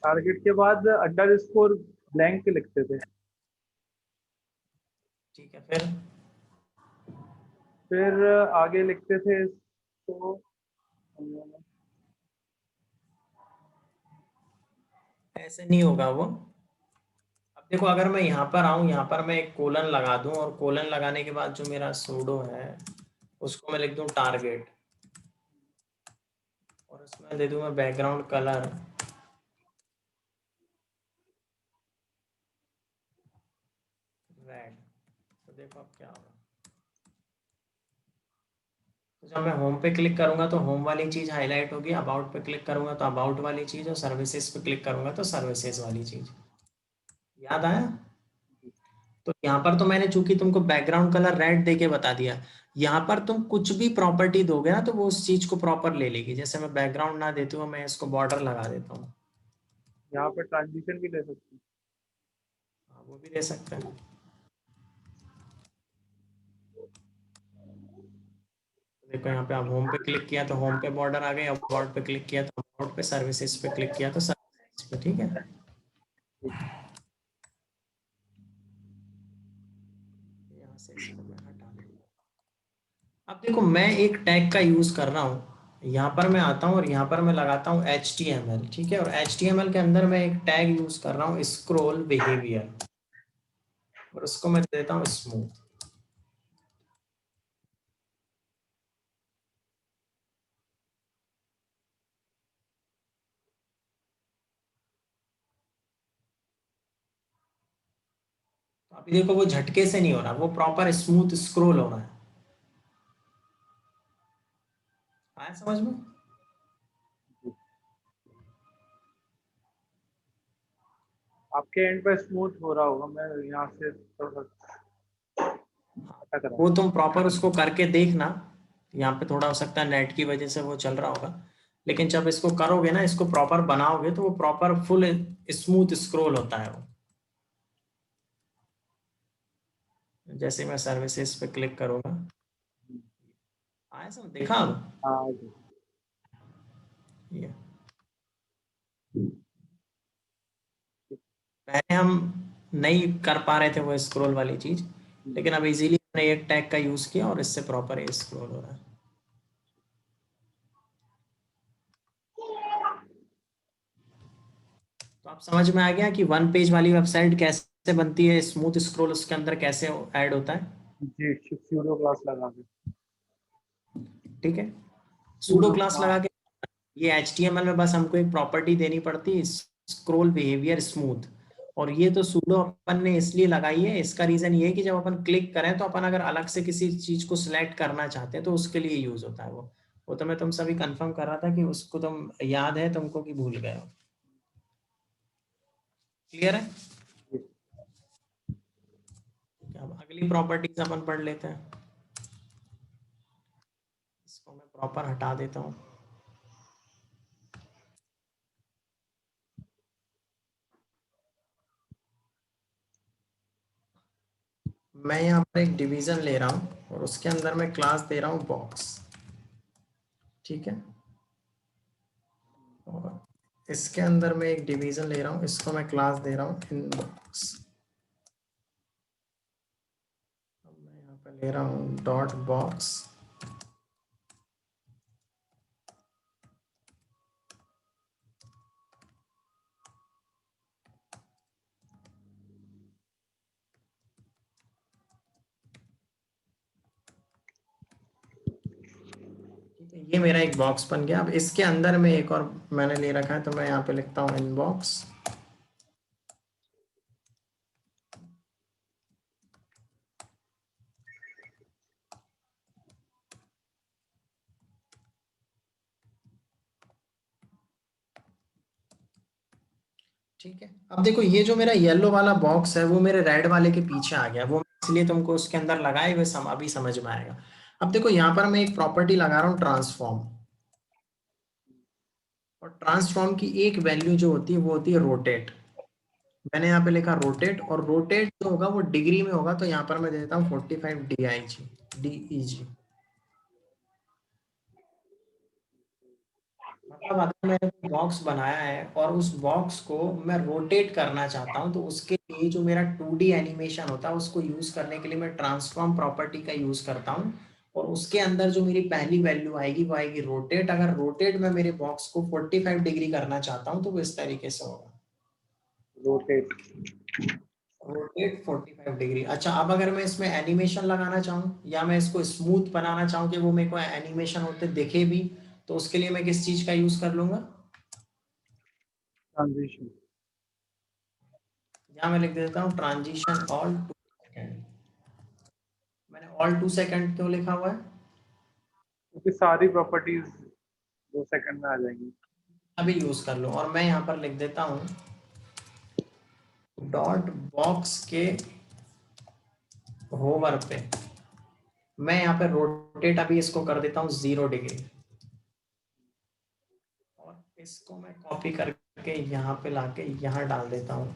Target के बाद underscore blank लिखते थे। ठीक है, फिर आगे लिखते थे इसको ऐसे नहीं होगा वो। अब देखो, अगर मैं यहाँ पर आऊँ, यहाँ पर मैं एक कोलन लगा दूं, और कोलन लगाने के बाद जो मेरा सूडो है उसको मैं लिख दूं टारगेट, और उसमें दे दूं मैं बैकग्राउंड कलर रेड। तो देखो अब क्या होगा। तो जब मैं होम पे क्लिक करूंगा तो होम वाली चीज हाईलाइट होगी, अबाउट पे क्लिक करूंगा तो अबाउट वाली चीज, और सर्विसेज पे क्लिक करूंगा तो सर्विसेज वाली चीज। याद आया? तो यहाँ पर तो मैंने चूंकि तुमको बैकग्राउंड कलर रेड दे के बता दिया, यहाँ पर तुम कुछ भी प्रॉपर्टी दोगे ना तो वो उस चीज को प्रॉपर ले लेगी। जैसे मैं बैकग्राउंड ना देती हूँ, मैं इसको बॉर्डर लगा देता हूँ। यहाँ पे ट्रांजिशन भी ले सकते हैं। हाँ, वो भी दे सकते हैं। देखो यहाँ पे आप होम पे क्लिक किया तो होम पे बॉर्डर आ गए, अबाउट पे क्लिक किया तो अबाउट पे, सर्विसेज पे क्लिक किया तो सर्विसेज पे। ठीक है, यहाँ से इसको मैं हटा दूँ। अब देखो, मैं एक टैग का यूज कर रहा हूँ। यहाँ पर मैं आता हूँ और यहाँ पर मैं लगाता हूँ HTML। ठीक है, और HTML के अंदर मैं एक टैग यूज कर रहा हूँ स्क्रॉल बिहेवियर, और उसको मैं देता हूँ स्मूथ। तो अभी देखो, वो झटके से नहीं हो रहा, वो प्रॉपर स्मूथ स्क्रॉल हो रहा है। आया समझ में? आपके एंड पे स्मूथ हो रहा होगा, मैं यहाँ से थोड़ा अटक रहा वो हूँ। तुम प्रॉपर उसको करके देखना। यहाँ पे थोड़ा हो सकता है नेट की वजह से वो चल रहा होगा, लेकिन जब इसको करोगे ना, इसको प्रॉपर बनाओगे, तो वो प्रॉपर फुल स्मूथ स्क्रॉल होता है वो। जैसे मैं सर्विसेज पे क्लिक करूंगा, आया समझ? देखा अब? हाँ जी। ये पहले हम नहीं कर पा रहे थे वो स्क्रॉल वाली चीज, लेकिन अब इजीली हमने एक टैग का यूज किया और इससे प्रॉपर ये स्क्रॉल हो रहा है। तो आप समझ में आ गया कि वन पेज वाली वेबसाइट कैसे बनती है, स्मूथ स्क्रॉल उसके अंदर कैसे ऐड होता है। जी, सूडो क्लास लगा के। ठीक है, सूडो सूडो, क्लास हाँ। लगा के ये HTML में बस हमको एक प्रॉपर्टी देनी पड़ती है, स्क्रॉल बिहेवियर स्मूथ। और ये तो सूडो अपन ने इसलिए लगाई है, इसका रीजन ये है कि जब अपन क्लिक करें तो अपन अगर अलग से किसी चीज को सिलेक्ट करना चाहते हैं तो उसके लिए यूज होता है वो तो मैं तुम सभी कंफर्म कर रहा था कि उसको तुम याद है तुमको कि भूल गए हो। क्लियर है? अब अगली प्रॉपर्टीज अपन पढ़ लेते हैं। इसको मैं प्रॉपर हटा देता हूँ। मैं यहाँ पर एक डिवीजन ले रहा हूँ और उसके अंदर मैं क्लास दे रहा हूँ बॉक्स। ठीक है, और इसके अंदर मैं एक डिवीजन ले रहा हूँ, इसको मैं क्लास दे रहा हूँ इनबॉक्स। अब मैं यहाँ पे ले रहा हूँ डॉट बॉक्स। ठीक है, ये मेरा एक बॉक्स बन गया। अब इसके अंदर में एक और मैंने ले रखा है, तो मैं यहाँ पे लिखता हूँ इनबॉक्स। ठीक है, अब देखो, ये जो मेरा येलो वाला बॉक्स है वो मेरे रेड वाले के पीछे आ गया, वो इसलिए तुमको उसके अंदर लगाए हुए अभी समझ में आएगा। अब देखो, यहाँ पर मैं एक प्रॉपर्टी लगा रहा हूँ ट्रांसफॉर्म, और ट्रांसफॉर्म की एक वैल्यू जो होती है वो होती है रोटेट। मैंने यहाँ पे लिखा रोटेट, और रोटेट जो होगा वो डिग्री में होगा, तो यहाँ पर मैं दे देता हूँ 45 DIG DEG। अब अगर मैंने बॉक्स बनाया है और उस बॉक्स को मैं रोटेट करना चाहता हूँ, तो उसके लिए जो मेरा 2D एनिमेशन होता है उसको यूज करने के लिए मैं ट्रांसफॉर्म प्रॉपर्टी का यूज करता हूँ, और उसके अंदर जो मेरी पहली वैल्यू आएगी वो आएगी रोटेट। अगर रोटेट में मेरे बॉक्स को 45 डिग्री करना चाहता हूँ तो वो इस तरीके से होगा, रोटेट। Rotate 45 degree. अच्छा, अब अगर मैं इसमें एनिमेशन लगाना चाहूँ या मैं इसको स्मूथ बनाना चाहूँ कि वो मेरे को एनिमेशन होते दिखे भी, तो उसके लिए मैं किस चीज का यूज कर लूंगा? ट्रांजिशन। यहाँ मैं लिख देता हूँ ट्रांजिशन ऑल 2 सेकेंड। मैंने ऑल 2 सेकेंड क्यों लिखा हुआ है? क्योंकि सारी प्रॉपर्टीज 2 सेकंड में आ जाएंगी। अभी यूज कर लो, और मैं यहाँ पर लिख देता हूँ डॉट बॉक्स के होवर पे मैं यहाँ पे रोटेट अभी इसको कर देता हूँ 0 डिग्री, और इसको मैं कॉपी करके यहाँ पे लाके यहाँ डाल देता हूँ,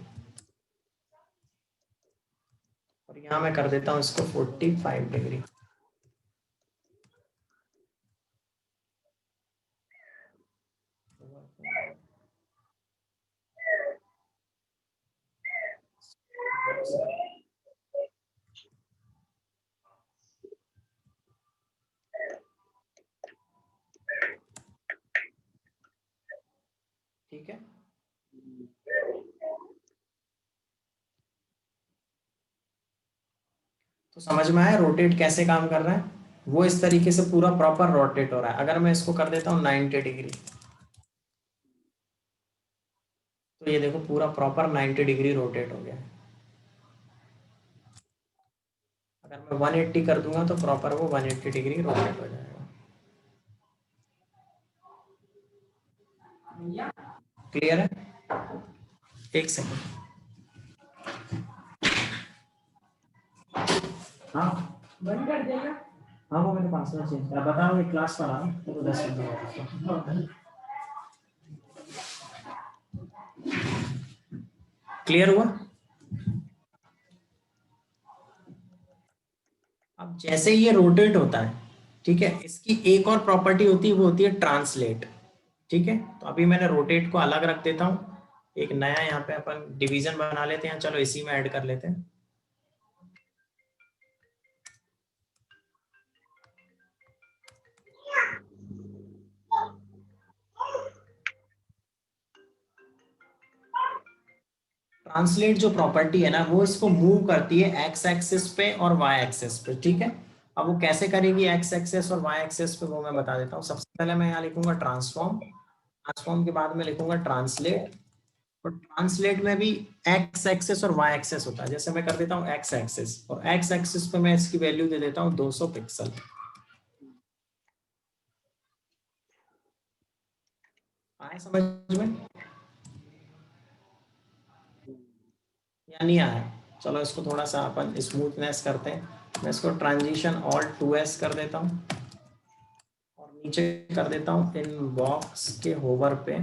और यहाँ मैं कर देता हूँ इसको 45 डिग्री। ठीक है, तो समझ में आया रोटेट कैसे काम कर रहा है? वो इस तरीके से पूरा प्रॉपर रोटेट हो रहा है। अगर मैं इसको कर देता हूँ 90 डिग्री, तो ये देखो पूरा प्रॉपर 90 डिग्री रोटेट हो गया है। अगर मैं 180 कर दूंगा तो प्रॉपर वो 180 डिग्री रोटेट हो जाएगा। क्लियर है? एक सेकंड। हाँ, बंद कर देगा। हाँ, वो मेरे पासवर्ड चेंज करा, बता रहा हूँ क्लास पर आ तो 10 मिनट। क्लियर हुआ? अब जैसे ही ये रोटेट होता है, ठीक है, इसकी एक और प्रॉपर्टी होती है, वो होती है ट्रांसलेट। ठीक है, तो अभी मैंने रोटेट को अलग रख देता हूँ, एक नया यहाँ पे अपन डिवीजन बना लेते हैं, चलो इसी में ऐड कर लेते हैं। ट्रांसलेट जो प्रॉपर्टी है ना, वो इसको मूव करती है एक्स एक्सिस पे और वाई एक्सिस पे। ठीक है, अब वो कैसे करेगी एक्स एक्सिस और वाई एक्सिस पे, वो मैं बता देता हूँ। सबसे पहले मैं यहाँ लिखूंगा ट्रांसफॉर्म, ट्रांसफॉर्म के बाद में लिखूंगा ट्रांसलेट, और ट्रांसलेट में भी एक्स एक्सिस और वाई एक्सिस होता है। जैसे मैं कर देता हूँ एक्स एक्सिस, और एक्स एक्सिस पे मैं इसकी वैल्यू दे देता हूँ 200 पिक्सल। आए समझ में या नहीं आया? चलो इसको थोड़ा सा अपन स्मूथनेस करते हैं। मैं इसको ट्रांजिशन ऑल 2s कर देता हूँ, और नीचे कर देता हूँ इन बॉक्स के होवर पे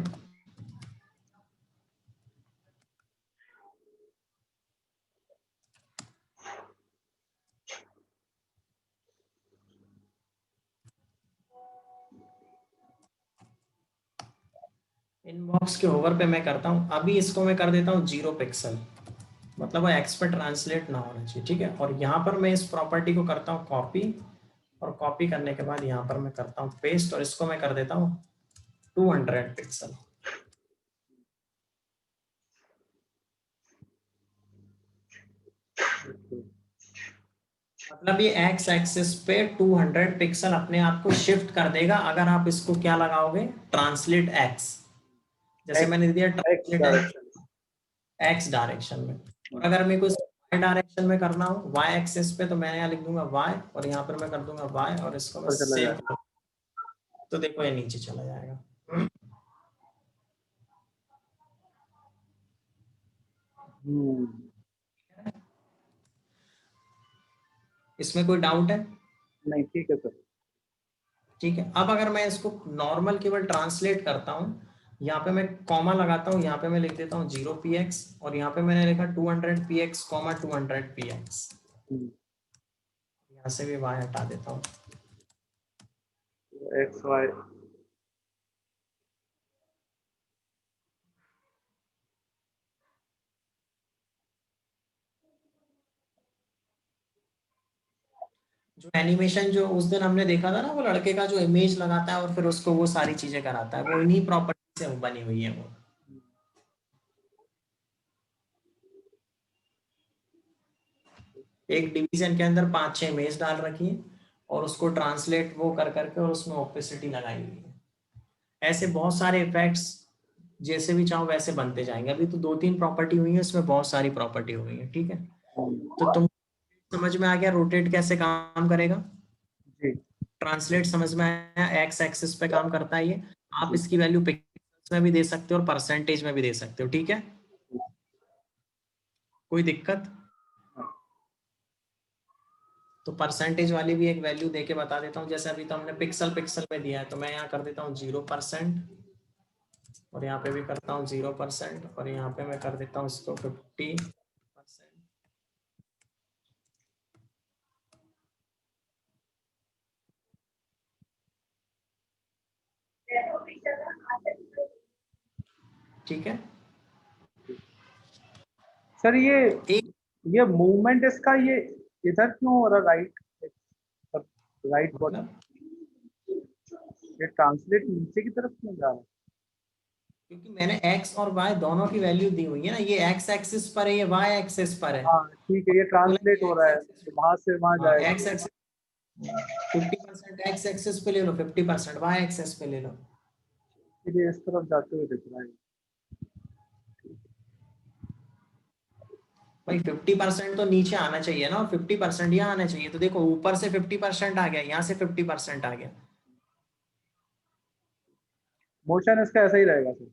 इनबॉक्स के होवर पे मैं करता हूँ, अभी इसको मैं कर देता हूँ 0 पिक्सल, मतलब वो एक्स पे ट्रांसलेट ना होना चाहिए। ठीक है, और यहाँ पर मैं इस प्रॉपर्टी को करता हूँ कॉपी, और कॉपी करने के बाद यहाँ पर मैं करता हूँ पेस्ट, और इसको मैं कर देता हूँ 200 पिक्सल। मतलब ये एक्स एक्सिस पे 200 पिक्सल अपने आप को शिफ्ट कर देगा अगर आप इसको क्या लगाओगे, ट्रांसलेट एक्स। जैसे एक्स मैंने दिया x translate direction. X direction में, और अगर मेरे को वाई डायरेक्शन में करना हो वाई एक्सिस पे, तो मैं यहाँ लिख दूंगा वाई, और यहाँ पर मैं कर दूंगा वाई, और इसको मैं ऊपर चला सेव जाए। कर, तो देखो ये नीचे चला जाएगा। हम्म। इसमें कोई डाउट है? नहीं, ठीक है सर। ठीक है, अब अगर मैं इसको नॉर्मल केवल ट्रांसलेट करता हूँ, यहाँ पे मैं कॉमा लगाता हूँ, यहाँ पे मैं लिख देता हूँ 0px, और यहाँ पे मैंने लिखा 200px, 200px, यहाँ से भी y हटा देता हूँ। X Y. जो एनिमेशन जो उस दिन हमने देखा था ना, वो लड़के का जो इमेज लगाता है और फिर उसको वो सारी चीजें कराता है, वो इन्हीं प्रॉपर्टी से बनी हुई है वो। एक डिवीजन के अंदर 5-6 इमेज डाल रखी है और उसको ट्रांसलेट वो कर करके और उसमें ओपेसिटी लगाई हुई है। ऐसे बहुत सारे इफेक्ट्स जैसे भी चाहो वैसे बनते जाएंगे। अभी तो 2-3 प्रॉपर्टी हुई है, इसमें बहुत सारी प्रॉपर्टी हो गई है। ठीक है, तो तुम समझ में आ गया रोटेट कैसे काम करेगा, जी ट्रांसलेट समझ में आया, एक्स एक्सिस पे काम करता है ये। आप जी। इसकी वैल्यू पिक्सल्स में भी दे सकते हो और परसेंटेज में भी दे सकते हो। ठीक है, कोई दिक्कत? तो परसेंटेज वाली भी एक वैल्यू देके बता देता हूँ। जैसे अभी तो हमने पिक्सल पिक्सल में दिया है, तो मैं यहाँ कर देता हूँ 0%, और यहाँ पे भी करता हूँ 0%, और यहाँ पे मैं कर देता हूँ इसको 50%। ठीक है, सर एक ये मूवमेंट इसका ये इधर क्यों हो रहा, राइट राइट बॉटम, मतलब ये ट्रांसलेट नीचे की तरफ क्यों जा रहा है? क्योंकि मैंने x और y दोनों की वैल्यू दी हुई है ना, ये x एक्सिस पर है, ये y एक्सिस पर है। हाँ ठीक है, और ये मैंने बोला ट्रांसलेट कि हो x रहा है एक्सिस, तो वहां से वहां हाँ जाएगा। x एक्सिस 50% x एक्सिस पे ले लो, 50% y एक्सिस पे ले लो। ये इस तरफ जाते हुए दिख रहा है। भाई 50% तो नीचे आना चाहिए ना, और 50% यहाँ आना चाहिए। तो देखो ऊपर से 50% आ गया, यहाँ से 50% आ गया। मोशन इसका ऐसा ही रहेगा सर।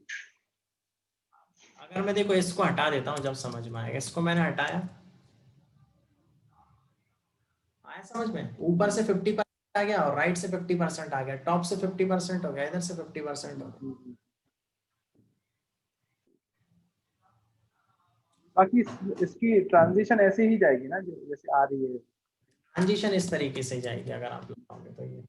अगर मैं देखो इसको हटा देता हूँ, जब समझ में आएगा। इसको मैंने हटाया, आया समझ में? ऊपर से 50% आ गया और राइट से 50% आ गया, टॉप से 50% हो गया, इधर से 50% हो गया। बाकी इसकी ट्रांजिशन ऐसे ही जाएगी ना, जो जैसे आ रही है। ट्रांजिशन इस तरीके से जाएगी अगर आप लगाओगे तो। ये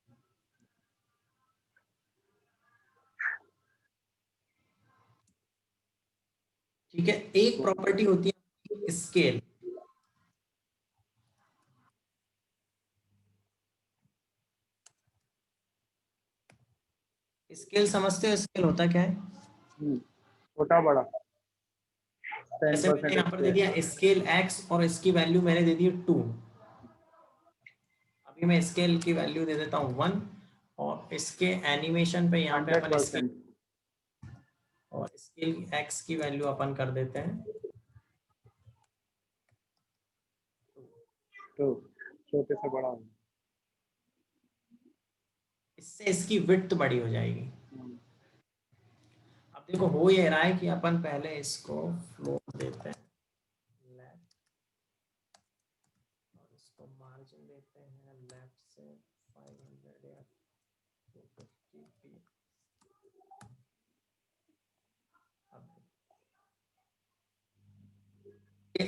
ठीक है, एक प्रॉपर्टी होती है स्केल। स्केल समझते हो? स्केल होता क्या है? छोटा बड़ा टेन जैसे मैंने परसेंट यहाँ पर दे स्क्वायर। दिया स्केल x और इसकी वैल्यू मैंने दे दी 2। अभी मैं स्केल की वैल्यू दे देता हूँ 1, और इसके एनिमेशन पे यहाँ पे हंड्रेड अपन स्केल, परसेंट और स्केल x की वैल्यू अपन कर देते हैं। तो छोटे से बड़ा होगा। इससे इसकी विड्थ बड़ी हो जाएगी। हम्म, अब देखो हो ये रहा है कि अपन पहले इसको फ्लोट देते हैं लेफ्ट, और इसको मार्जिन देते हैं लेफ्ट से 500 या 250 p। अब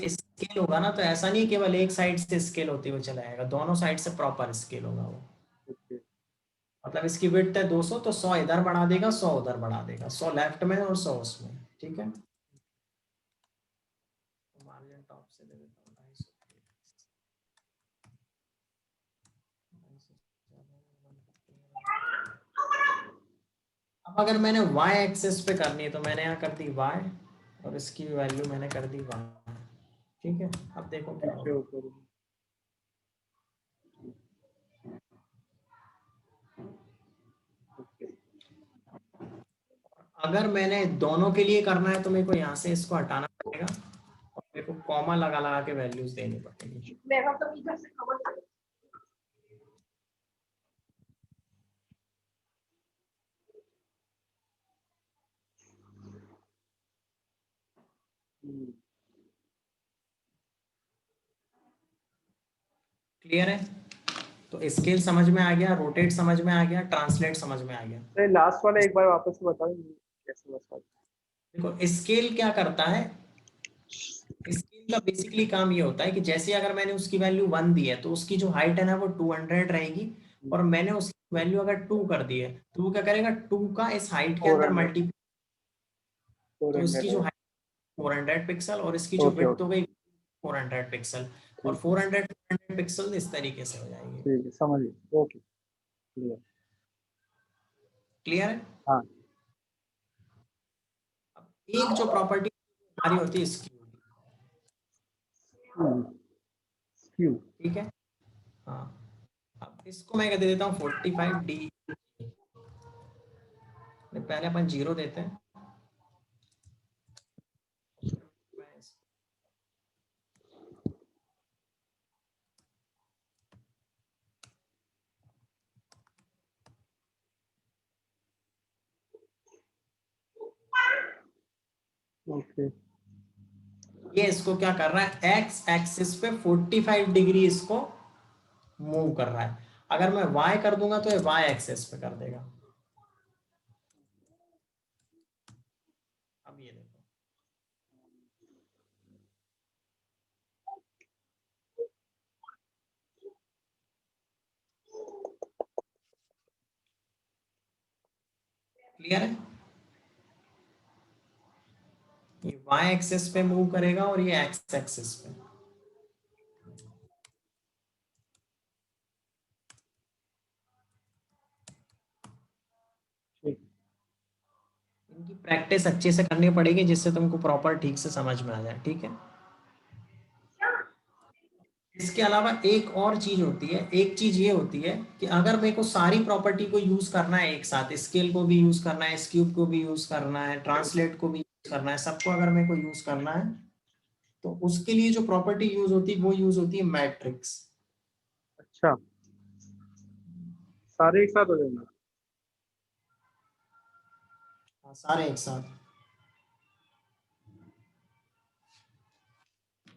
स्केल होगा ना, तो ऐसा नहीं केवल एक साइड से स्केल होते हुए चला जाएगा, दोनों साइड से प्रॉपर स्केल होगा वो। ओके। मतलब इसकी विड्थ है 200, तो 100 इधर बढ़ा देगा, 100 उधर बढ़ा देगा, 100 लेफ्ट में और 100 उसमें। ठीक है, मार्जिन टॉप से दे देता हूँ 250। अब अगर मैंने y एक्सेस पे करनी है, तो मैंने यहाँ कर दी y, और इसकी वैल्यू मैंने कर दी 1। ठीक है, अब देखो क्या नीचे होगा। ऊपर। ओके। अगर मैंने दोनों के लिए करना है, तो मेरे को यहाँ से इसको हटाना पड़ेगा, और मेरे को कॉमा लगा लगा के वैल्यूज देनी पड़ेगी। क्लियर है? तो स्केल समझ में आ गया, रोटेट समझ में आ गया, ट्रांसलेट समझ में आ गया। लास्ट वाला एक बार वापस से बताओ कैसे बता। देखो स्केल क्या करता है, स्केल का बेसिकली काम ये होता है कि जैसे अगर मैंने उसकी वैल्यू 1 दी है, तो उसकी जो हाइट है ना वो 200 रहेगी, और मैंने उसकी वैल्यू अगर 2 कर दी है, तो वो क्या करेगा, 2 का इस हाइट के फोर अंदर हंड्रेड मल्टीप्लाई, फोर तो इसकी जो हंड्रेड हाइट 400 पिक्सल और इसकी जो ओके विड्थ ओके हो गई 400 पिक्सल, और ठीक है। 400 पिक्सल इस तरीके से हो जाएगी। ठीक है, समझिए। Okay, clear. क्लियर है? हाँ। अब एक जो प्रॉपर्टी हमारी होती है स्क्यू, क्यू। ठीक है। हाँ, अब इसको मैं दे देता हूँ 45D। पहले अपन 0 देते हैं। ओके। ये इसको क्या कर रहा है, एक्स एक्सिस पे 45 डिग्री इसको मूव कर रहा है। अगर मैं y कर दूंगा तो ये y एक्सिस पे कर देगा। अब ये देखो, क्लियर है? ये y एक्सिस पे मूव करेगा और ये x एक्सिस पे। ठीक। इनकी प्रैक्टिस अच्छे से करनी पड़ेगी जिससे तुमको प्रॉपर ठीक से समझ में आ जाए, ठीक है। इसके अलावा एक और चीज होती है, एक चीज ये होती है कि अगर मेरे को सारी प्रॉपर्टी को यूज करना है एक साथ, स्केल को भी यूज करना है, स्क्यूब को भी यूज करना है, ट्रांसलेट को भी यूज करना है, सबको अगर मेरे को यूज करना है तो उसके लिए जो प्रॉपर्टी यूज होती है वो यूज होती है मैट्रिक्स। अच्छा, सारे एक साथ हो जाएंगे? सारे एक साथ।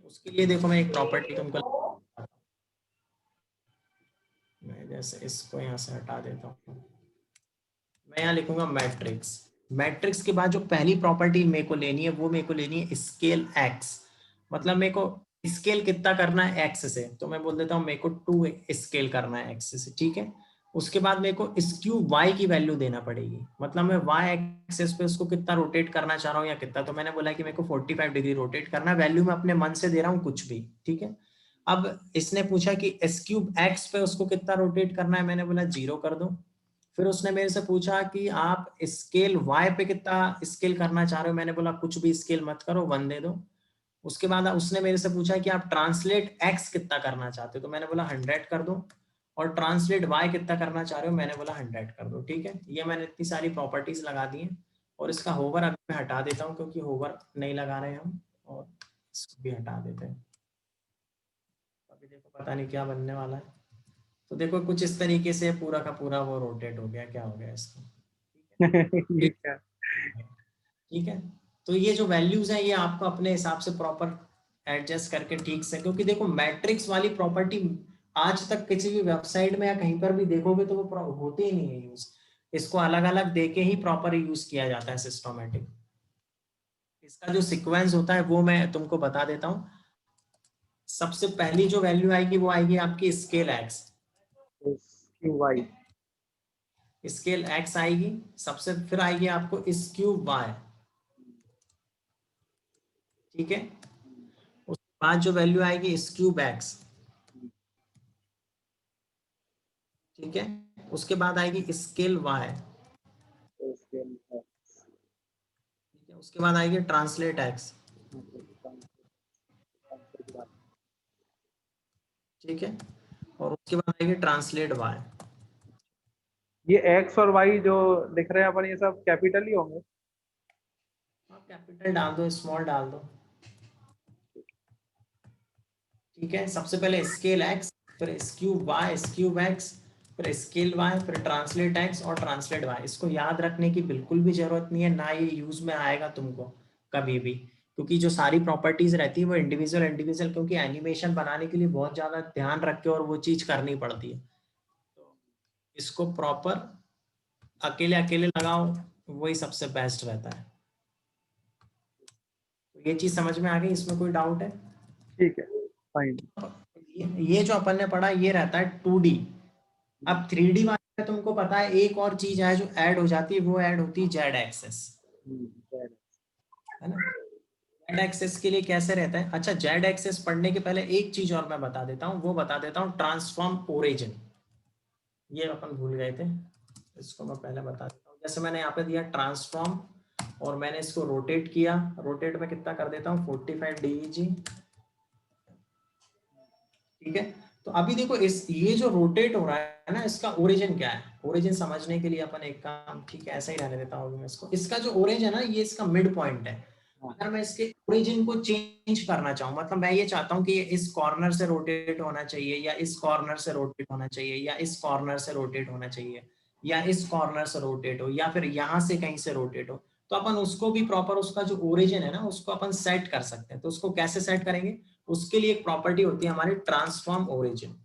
उसके लिए देखो मैं एक प्रॉपर्टी तुमको, मैं जैसे इसको यहाँ से हटा देता हूँ, मैं यहाँ लिखूंगा मैट्रिक्स। मैट्रिक्स के बाद जो पहली प्रॉपर्टी मेरे को लेनी है वो मेरे को लेनी है स्केल एक्स। मतलब मेरे को स्केल कितना करना है एक्स से, तो मैं बोल देता हूँ मेरे को 2 स्केल करना है एक्स से, ठीक है। उसके बाद मेरे को स्क्यू वाई की वैल्यू देना पड़ेगी, मतलब मैं वाई एक्सिस पे उसको कितना रोटेट करना चाह रहा हूँ या कितना, तो मैंने बोला कि मेरे को 45 डिग्री रोटेट करना है, वैल्यू मैं अपने मन से दे रहा हूँ कुछ भी, ठीक है। अब इसने पूछा कि स्क्यूब एक्स पे उसको कितना रोटेट करना है, मैंने बोला 0 कर दो। फिर उसने मेरे से पूछा कि आप स्केल वाई पे कितना स्केल करना चाह रहे हो, मैंने बोला कुछ भी स्केल मत करो, 1 दे दो। उसके बाद उसने मेरे से पूछा कि आप ट्रांसलेट एक्स कितना करना चाहते हो, तो मैंने बोला 100 कर दो। और ट्रांसलेट वाई कितना करना चाह रहे हो, मैंने बोला 100 कर दो, ठीक है। ये मैंने इतनी सारी प्रॉपर्टीज लगा दी हैं। और इसका होवर अभी मैं हटा देता हूँ क्योंकि होवर नहीं लगा रहे हम, और इसको भी हटा देते हैं। अभी देखो पता नहीं क्या बनने वाला है। तो देखो कुछ इस तरीके से पूरा का पूरा वो रोटेट हो गया, क्या हो गया इसको, ये ठीक क्या? है। ठीक है, तो ये जो वैल्यूज हैं ये आपको अपने हिसाब से प्रॉपर एडजस्ट करके ठीक से, क्योंकि देखो मैट्रिक्स वाली प्रॉपर्टी आज तक किसी भी वेबसाइट में या कहीं पर भी देखोगे तो वो होती ही नहीं है यूज। इसको अलग अलग देके ही प्रॉपर यूज किया जाता है सिस्टमेटिक। इसका जो सीक्वेंस होता है वो मैं तुमको बता देता हूँ। सबसे पहली जो वैल्यू आएगी वो आएगी आपकी scale X. Q Y. Scale X आएगी सबसे, फिर आएगी आपको स्क्यू वाई, ठीक है। उसके बाद जो वैल्यू आएगी स्क्यूब एक्स, ठीक है। उसके बाद आएगी स्केल वाई, ठीक है। उसके बाद आएगी ट्रांसलेट एक्स, ठीक है। और उसके बाद आएगी ट्रांसलेट वाई। ये एक्स और वाई जो लिख रहे हैं अपन, ये सब कैपिटल ही होंगे? आप कैपिटल डाल दो, स्मॉल डाल दो, ठीक है। सबसे पहले स्केल एक्स, फिर स्क्यूब वाई, स्क्यूब एक्स, फिर स्केल वाई, फिर ट्रांसलेट एक्स और ट्रांसलेट वाई। इसको याद रखने की बिल्कुल भी जरूरत नहीं है, ना ये यूज में आएगा तुमको कभी भी, क्योंकि जो सारी प्रॉपर्टीज रहती है वो इंडिविजुअल इंडिविजुअल, क्योंकि एनिमेशन बनाने के लिए बहुत ज्यादा ध्यान रख के और वो चीज करनी पड़ती है। तो इसको प्रॉपर अकेले अकेले लगाओ, वही सबसे बेस्ट रहता है। तो ये चीज समझ में आ गई, इसमें कोई डाउट है? ठीक है, फाइन। ये जो अपन ने पढ़ा ये रहता है 2D। अब 3D वाले में तुमको पता है एक और चीज है जो ऐड हो जाती है, वो ऐड होती है जेड एक्सेस, है ना। जेड एक्सेस के लिए कैसे रहता है, अच्छा जेड एक्सेस पढ़ने के पहले एक चीज और मैं बता देता हूँ, वो बता देता हूँ ट्रांसफॉर्म ओरिजिन। ये अपन भूल गए थे, इसको मैं पहले बता देता हूँ। जैसे मैंने यहाँ पे दिया ट्रांसफॉर्म और मैंने इसको रोटेट किया, रोटेट में कितना कर देता हूँ 45 DEG, ठीक है। तो अभी देखो इस ये जो रोटेट हो रहा है ना, इसका ओरिजिन क्या है, ओरिजिन समझने के लिए अपन एक काम, ठीक है ऐसा ही रहने देता हूँ मैं इसको। इसका जो ओरिजिन है ना, ये इसका मिड पॉइंट है। अगर मैं इसके ओरिजिन को चेंज करना चाहूँ, मतलब मैं ये चाहता हूँ कि ये इस कॉर्नर से रोटेट होना चाहिए, या इस कॉर्नर से रोटेट होना चाहिए, या इस कॉर्नर से रोटेट होना चाहिए, या इस कॉर्नर से रोटेट हो, या फिर यहाँ से कहीं से रोटेट हो, तो अपन उसको भी प्रॉपर उसका जो ओरिजिन है ना, उसको अपन सेट कर सकते हैं। तो उसको कैसे सेट करेंगे, उसके लिए एक प्रॉपर्टी होती है हमारी ट्रांसफॉर्म ओरिजिन,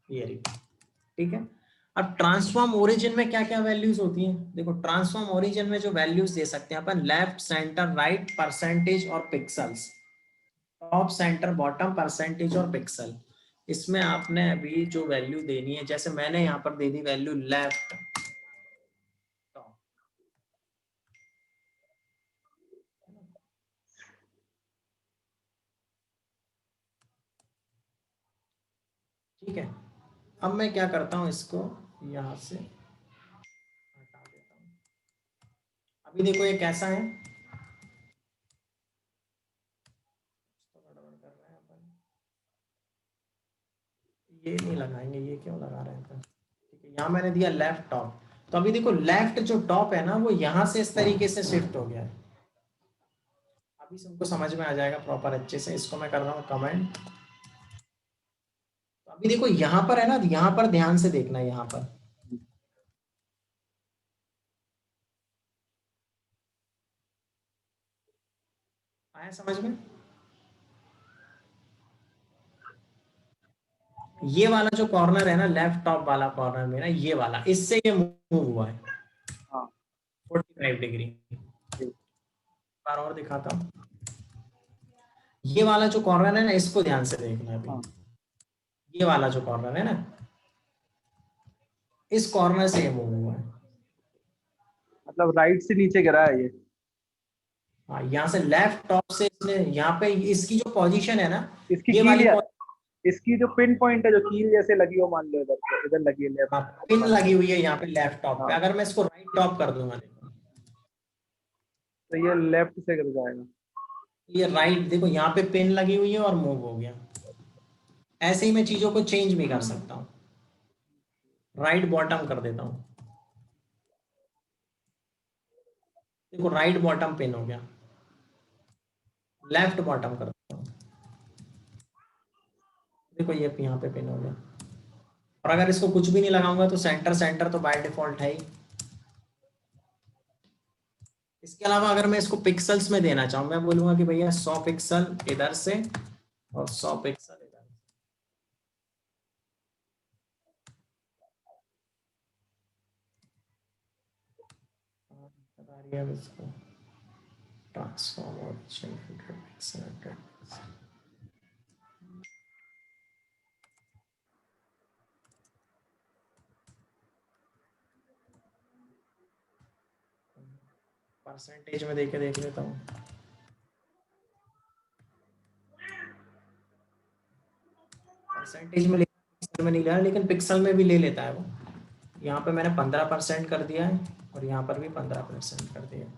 ये रही, ठीक है। अब ट्रांसफॉर्म ओरिजिन में क्या क्या वैल्यूज होती हैं, देखो ट्रांसफॉर्म ओरिजिन में जो वैल्यूज दे सकते हैं अपन, लेफ्ट, सेंटर, राइट, परसेंटेज और pixels, top, centre, bottom, percentage और पिक्सल। इसमें आपने अभी जो वैल्यू देनी है, जैसे मैंने यहाँ पर दे दी वैल्यू लेफ्ट टॉप, ठीक है। अब मैं क्या करता हूँ, इसको यहाँ से हटा देता हूँ। अभी देखो ये कैसा है, तो गड़बड़ कर रहे हैं अपन, ये नहीं लगाएंगे, ये क्यों लगा रहे हैं अपन, ठीक है। यहाँ मैंने दिया लेफ्ट टॉप, तो अभी देखो लेफ्ट जो टॉप है ना, वो यहाँ से इस तरीके से शिफ्ट हो गया है। अभी सबको समझ में आ जाएगा प्रॉपर अच्छे से। इसको मैं कर रहा हूँ कमेंट। तो अभी देखो यहाँ पर है ना, यहाँ पर ध्यान से देखना है, यहाँ पर आया समझ में। ये वाला जो कॉर्नर है ना, लेफ्ट टॉप वाला कॉर्नर में ना, ये वाला, इससे ये मूव हुआ है हाँ 45 डिग्री। ठीक। बार और दिखाता हूँ, ये वाला जो कॉर्नर है ना, इसको ध्यान से देखना है हाँ अभी। ये वाला जो कॉर्नर है ना, इस कॉर्नर से ये मूव हुआ है। मतलब राइट से नीचे गिरा है ये। हाँ, यहाँ से लेफ्ट टॉप से इसने, यहाँ पे इसकी जो पोजीशन है ना, इसकी ये कील वाली या इसकी जो पिन पॉइंट है, जो कील जैसे लगी हो, मान लो इधर लगी है हाँ, लेफ्ट पिन ऊपर। लगी हुई है यहाँ पे लेफ्ट टॉप पे। हाँ अगर मैं इसको राइट टॉप कर दूंगा, देखो तो ये लेफ्ट से गिर जाएगा। ये राइट, देखो यहाँ पे पिन लगी हुई है और मूव हो गया। ऐसे ही मैं चीजों को चेंज भी कर सकता हूँ, राइट बॉटम कर देता हूँ, देखो राइट बॉटम पिन हो गया, लेफ्ट बॉटम कर देता हूँ, देखो ये यहाँ पे पिन हो गया। और अगर इसको कुछ भी नहीं लगाऊंगा तो सेंटर, सेंटर तो बाय डिफॉल्ट है ही। इसके अलावा अगर मैं इसको पिक्सल्स में देना चाहूँ, मैं बोलूंगा कि भैया 100 पिक्सल इधर से और 100 पिक्सल इधर से। बता रही है अब इसको ट्रांसफॉर्म और 100 पिक्सल 100 पिक्सल। परसेंटेज में देख लेता हूँ, परसेंटेज में पिक्सल में नहीं ले रहा, लेकिन पिक्सल में भी ले लेता है वो। यहाँ पे मैंने 15% कर दिया है और यहाँ पर भी 15% कर दिया है।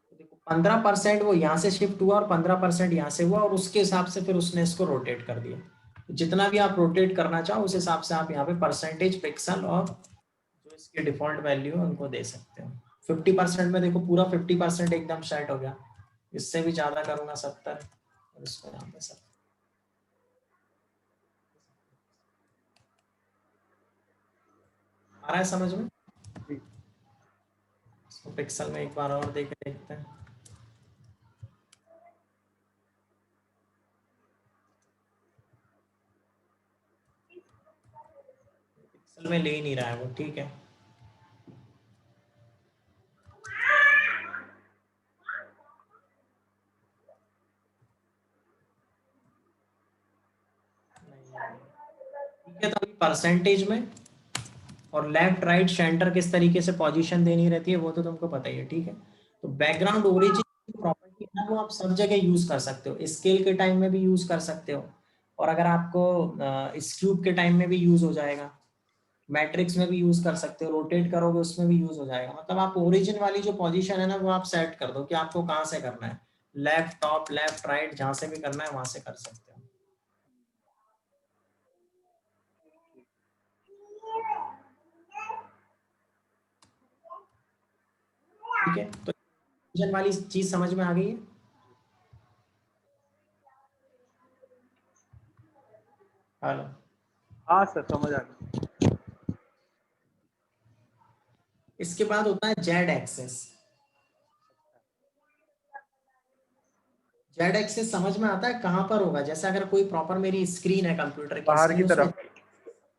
तो देखो 15% वो यहाँ से शिफ्ट हुआ और 15% यहाँ से हुआ, और उसके हिसाब से फिर उसने इसको रोटेट कर दिया। तो जितना भी आप रोटेट करना चाहो उस हिसाब से आप यहाँ पे परसेंटेज, पिक्सल और जो इसके डिफॉल्ट वैल्यू है उनको दे सकते हो। 50% में देखो पूरा 50% एकदम सेट हो गया। इससे भी ज्यादा करूंगा 70, और इसको यहाँ पे 70। आ रहा है समझ में। ठीक। इसको पिक्सल में एक बार और देख देखते हैं। पिक्सल में ले ही नहीं रहा है वो, ठीक है। ठीक है, तो अभी परसेंटेज में और लेफ्ट, राइट, सेंटर किस तरीके से पोजीशन देनी रहती है वो तो तुमको पता ही है, ठीक है। तो बैकग्राउंड ओरिजिन प्रॉपर्टी है ना, वो आप सब जगह यूज कर सकते हो। स्केल के टाइम में भी यूज कर सकते हो, और अगर आपको इस क्यूब के टाइम में भी यूज हो जाएगा। मैट्रिक्स में भी यूज कर सकते हो, रोटेट करोगे उसमें भी यूज हो जाएगा। मतलब आप ओरिजिन वाली जो पोजीशन है ना वो आप सेट कर दो कि आपको कहाँ से करना है, लेफ्ट टॉप लेफ्ट राइट, जहां से भी करना है वहां से कर सकते हो। ठीक है, तो पोजीशन वाली चीज समझ में आ गई है। हेलो, हाँ सर समझ आ गया। इसके बाद होता है जेड एक्सेस। जेड एक्सेस समझ में आता है कहाँ पर होगा, जैसे अगर कोई प्रॉपर मेरी स्क्रीन है कंप्यूटर की बाहर की स्क्रीन, उसमें तरफ,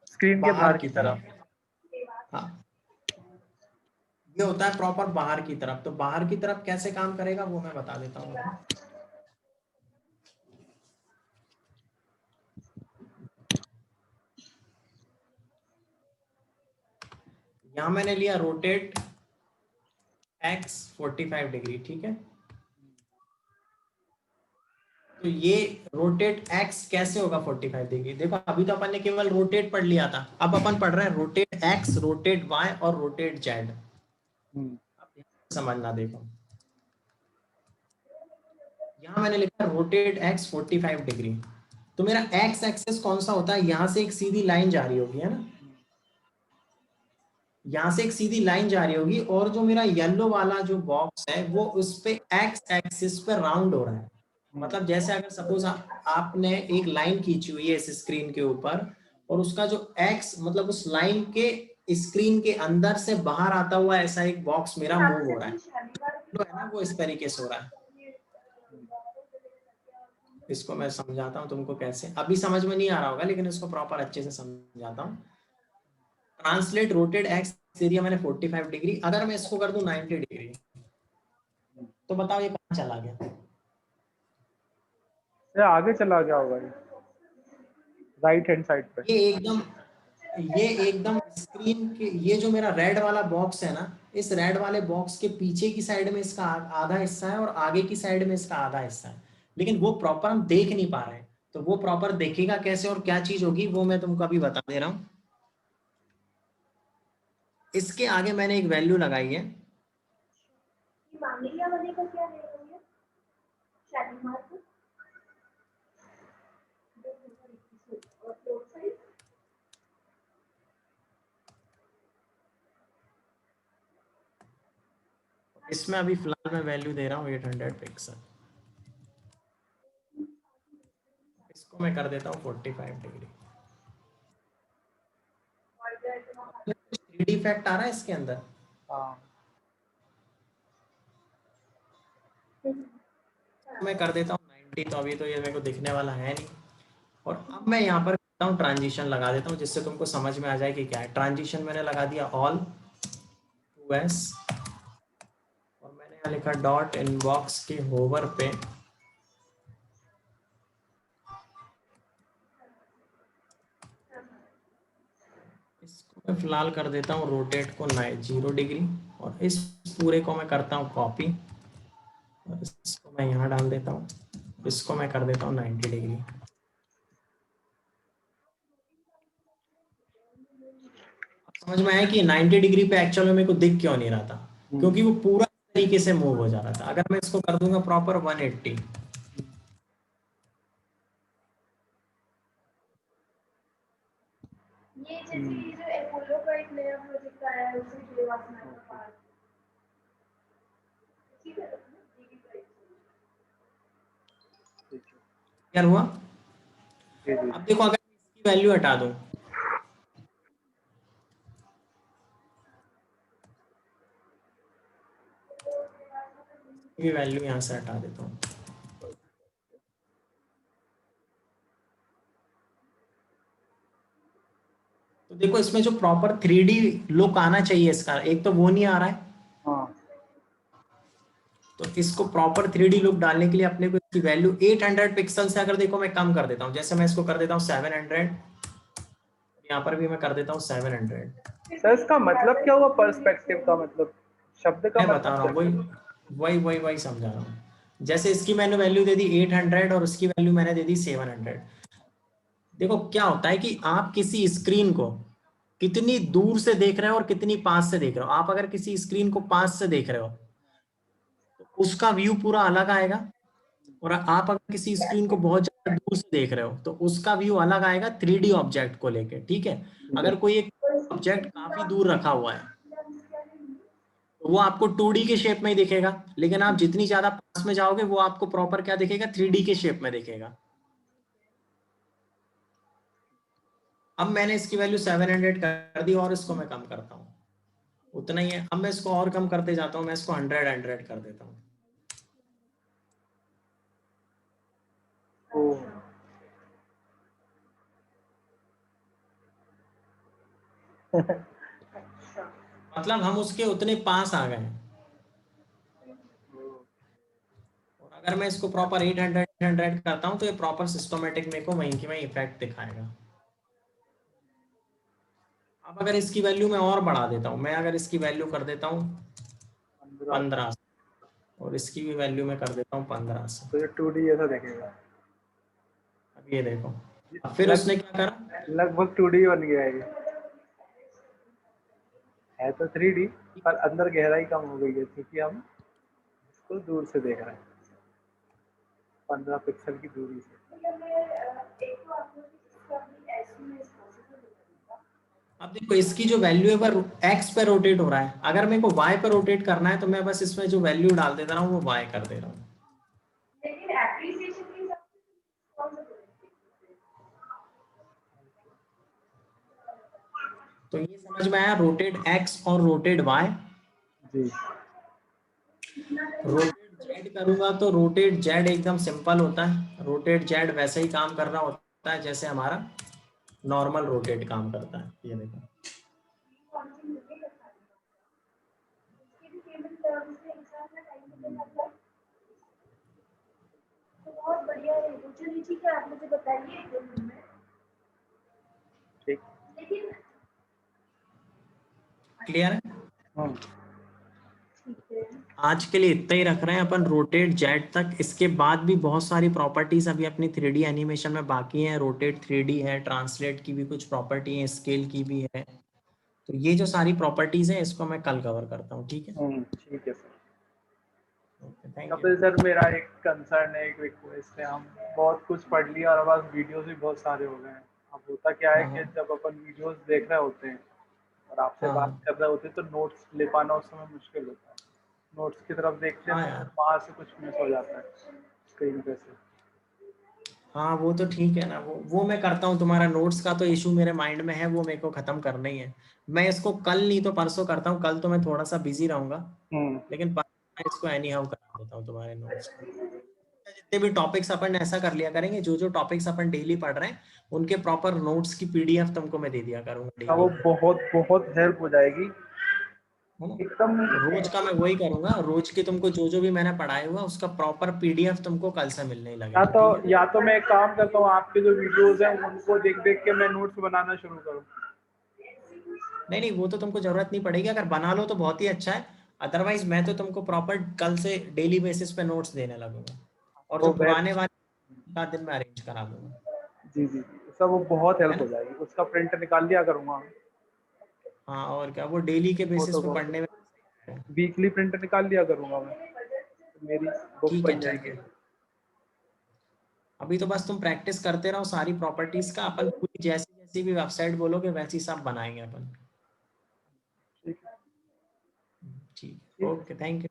स्क्रीन के बाहर बाहर की की तरफ, तरफ। हाँ ये होता है प्रॉपर बाहर की तरफ। तो बाहर की तरफ कैसे काम करेगा वो मैं बता देता हूँ। यहां मैंने लिया रोटेट एक्स 45 डिग्री, ठीक है। तो ये रोटेट एक्स कैसे होगा 45 डिग्री, देखो अभी तो अपन ने केवल रोटेट पढ़ लिया था, अब अपन पढ़ रहे हैं रोटेट एक्स, रोटेट वाई और रोटेट जेड। समझना, देखो यहां मैंने लिखा रोटेट एक्स 45 डिग्री। तो मेरा एक्स एक्सेस कौन सा होता है, यहां से एक सीधी लाइन जा रही होगी, है ना, यहां से एक सीधी लाइन जा रही होगी, और जो मेरा येलो वाला जो बॉक्स है वो उस पे एक्स एक्सिस पे राउंड हो रहा है। मतलब जैसे अगर सपोज आपने एक लाइन खींची हुई है इस स्क्रीन के ऊपर, और उसका जो एक्स मतलब उस लाइन के स्क्रीन के अंदर से बाहर आता हुआ ऐसा एक बॉक्स मेरा मूव हो रहा है, तो है ना वो इस तरीके से हो रहा है। इसको मैं समझाता हूँ तुमको कैसे, अभी समझ में नहीं आ रहा होगा लेकिन इसको प्रॉपर अच्छे से समझाता हूँ। ट्रांसलेट रोटेट एक्स एरिया मैंने 45 डिग्री, अगर मैं इसको कर दूं 90 डिग्री, तो बताओ ये कहां चला गया। ये आगे चला गया होगा, ये राइट हैंड साइड पे। ये एकदम स्क्रीन के, ये जो मेरा रेड वाला बॉक्स है ना, इस रेड वाले बॉक्स के पीछे की साइड में इसका आधा हिस्सा है और आगे की साइड में इसका आधा हिस्सा है, लेकिन वो प्रॉपर हम देख नहीं पा रहे हैं। तो वो प्रॉपर देखेगा कैसे और क्या चीज होगी वो मैं तुमको अभी बता दे रहा हूँ। इसके आगे मैंने एक वैल्यू लगाई है, इसमें अभी फिलहाल मैं वैल्यू दे रहा हूँ 800 पिक्सल, इसको मैं कर देता हूँ 45 डिग्री। 3D इफेक्ट आ रहा है इसके अंदर। हाँ मैं कर देता हूँ 90, तो अभी तो ये मेरे को दिखने वाला है नहीं। और अब मैं यहाँ पर करता हूँ ट्रांजिशन लगा देता हूँ जिससे तुमको समझ में आ जाए कि क्या है। ट्रांजिशन मैंने लगा दिया ऑल 2s, और मैंने यहाँ लिखा डॉट इनबॉक्स के होवर पे इसको मैं फिलहाल कर देता हूँ रोटेट को 0 डिग्री, और इस पूरे को मैं करता हूँ कॉपी, और इसको मैं यहाँ डाल देता हूँ, इसको मैं कर देता हूँ 90 डिग्री। समझ में आया कि 90 डिग्री पे एक्चुअल में मेरे को दिख क्यों नहीं रहा था, क्योंकि वो पूरा तरीके से मूव हो जा रहा था। अगर मैं इसको कर दूंगा प्रॉपर 180, ये जैसे ये जो एपोलो का एक नया प्रोजेक्ट आया है उसमें देवासना का पार्ट, ठीक है क्या हुआ। जी जी। अब देखो अगर मैं इसकी वैल्यू हटा दूं, ये वैल्यू यहां से हटा देता हूं, तो देखो इसमें जो प्रॉपर 3D लुक आना चाहिए इसका, एक तो वो नहीं आ रहा है। हाँ तो इसको प्रॉपर 3D लुक डालने के लिए अपने को इसकी वैल्यू 800 पिक्सल से अगर देखो मैं कम कर देता हूं, जैसे मैं इसको कर देता हूं 700, यहाँ पर भी मैं कर देता हूँ 700। सर, इसका मतलब क्या हुआ पर्सपेक्टिव का, मतलब शब्द का मैं बता मतलब रहा हूँ, क्या वही वही वही वही समझा रहा हूँ। जैसे इसकी मैंने वैल्यू दे दी 800 और उसकी वैल्यू मैंने दे दी 700। देखो क्या होता है कि आप किसी स्क्रीन को कितनी दूर से देख रहे हो और कितनी पास से देख रहे हो। आप अगर किसी स्क्रीन को पास से देख रहे हो तो उसका व्यू पूरा अलग आएगा, और आप अगर किसी स्क्रीन को बहुत ज्यादा दूर से देख रहे हो तो उसका व्यू अलग आएगा 3D ऑब्जेक्ट को लेके, ठीक है। अगर कोई एक ऑब्जेक्ट काफी दूर रखा हुआ है तो वो आपको 2D के शेप में ही दिखेगा, लेकिन आप जितनी ज्यादा पास में जाओगे वो आपको प्रॉपर क्या दिखेगा, 3D के शेप में दिखेगा। अब मैंने इसकी वैल्यू 700 कर दी और इसको मैं कम करता हूँ, उतना ही है। अब मैं इसको और कम करते जाता हूँ, मैं इसको 100 कर देता हूँ। मतलब हम उसके उतने पास आ गए हैं। और अगर मैं इसको प्रॉपर 800 करता हूँ तो ये प्रॉपर सिस्टमैटिक मेरे को वहीं की वहीं इफेक्ट दिखाएगा। अब अगर इसकी वैल्यू मैं और बढ़ा देता हूँ, मैं अगर इसकी वैल्यू कर देता हूँ 15 और इसकी भी वैल्यू मैं कर देता हूँ 15 से, तो ये 2D ऐसा देखेगा। अब ये देखो, अब फिर उसने क्या करा, लगभग 2D बन गया है तो 3D, पर अंदर गहराई कम हो गई है क्योंकि हम इसको दूर से देख रहे हैं, 15 पिक्सल की दूरी से। अब देखो इसकी जो वैल्यू है वो एक्स पे रोटेट हो रहा है, अगर मेरे को वाई पे रोटेट करना है तो मैं बस इसमें जो वैल्यू डाल देता रहा हूँ वो वाई कर दे रहा हूँ। लेकिन एप्रिसिएशन के हिसाब से कौन सा करेंगे? तो ये समझ में आया, रोटेट एक्स और रोटेट वाई। जी। रोटेट जेड करूंगा तो रोटेट जेड एकदम सिंपल होता है, रोटेट जेड वैसे ही काम कर रहा होता है जैसे हमारा नॉर्मल रोटेट काम करता है। ये देखो बहुत बढ़िया है, चलिए ठीक है, आप मुझे बताइए 1-2 दिन में। ठीक। लेकिन क्लियर है। ठीक है, आज के लिए इतना ही रख रहे हैं अपन, रोटेट जेड तक। इसके बाद भी बहुत सारी प्रॉपर्टीज अभी अपनी 3D एनिमेशन में बाकी हैं। रोटेट 3D है, ट्रांसलेट की भी कुछ प्रॉपर्टी है, स्केल की भी है। तो ये जो सारी प्रॉपर्टीज हैं इसको मैं कल कवर करता हूँ, ठीक है। ठीक है sir. Thank Kapil you. Sir, मेरा एक कंसर्न है, एक रिक्वेस्ट है। हम बहुत कुछ पढ़ लिया और हमारे पास वीडियोस भी बहुत सारे हो गए हैं। अब होता क्या है कि जब अपन वीडियोस देख रहे होते हैं और आपसे बात कर रहे होते हैं तो नोट्स ले पाना उस समय मुश्किल होता है। नोट्स की तरफ देखते हैं हाँ तो यार, वहाँ से कुछ मिस हो जाता है स्क्रीन पे से। हाँ वो तो ठीक है ना, वो मैं करता हूँ। तुम्हारा नोट्स का तो इशू मेरे माइंड में है, वो मेरे को खत्म करना ही है। मैं इसको कल नहीं तो परसों करता हूँ। कल तो मैं थोड़ा सा बिजी रहूंगा, लेकिन परसों मैं इसको एनी हाउ करा देता हूँ तुम्हारे नोट्स को। जितने भी टॉपिक्स अपन ऐसा कर लिया करेंगे, जो जो टॉपिक्स अपन डेली पढ़ रहे हैं उनके प्रॉपर नोट्स की PDF तुमको मैं दे दिया करूंगा हाँ, वो डेली, बहुत बहुत हेल्प हो जाएगी है ना। एकदम। रोज का मैं वही करूंगा, रोज के तुमको जो जो भी मैंने पढ़ाया हुआ उसका प्रॉपर PDF तुमको कल से मिलने ही लगेगा, ठीक है। या तो मैं एक काम करता हूँ, आपके जो वीडियोस हैं उनको देख देख के मैं नोट्स बनाना शुरू करूँ। नहीं नहीं, वो तो तुमको जरूरत नहीं पड़ेगी, अगर बना लो तो बहुत ही अच्छा है। अदरवाइज मैं तो तुमको प्रॉपर कल से डेली बेसिस पे नोट्स देने लगूंगा, और वो जो बेस्ट। पुराने वाले का दिन में अरेंज करा दूंगा, जी जी जी, सर वो बहुत है हेल्प ना। हो जाएगी, उसका प्रिंट निकाल लिया करूँगा। हाँ और क्या, वो डेली के वो बेसिस तो पे बहुत पढ़ने में। वीकली प्रिंट निकाल लिया करूँगा मैं, तो मेरी बुक ठीक है बन ठीक जाएगी। है। अभी तो बस तुम प्रैक्टिस करते रहो सारी प्रॉपर्टीज का, अपन पूरी जैसी जैसी भी वेबसाइट बोलोगे वैसी सब बनाएंगे अपन। ठीक है। ठीक है, ठीक है। Okay, thank you.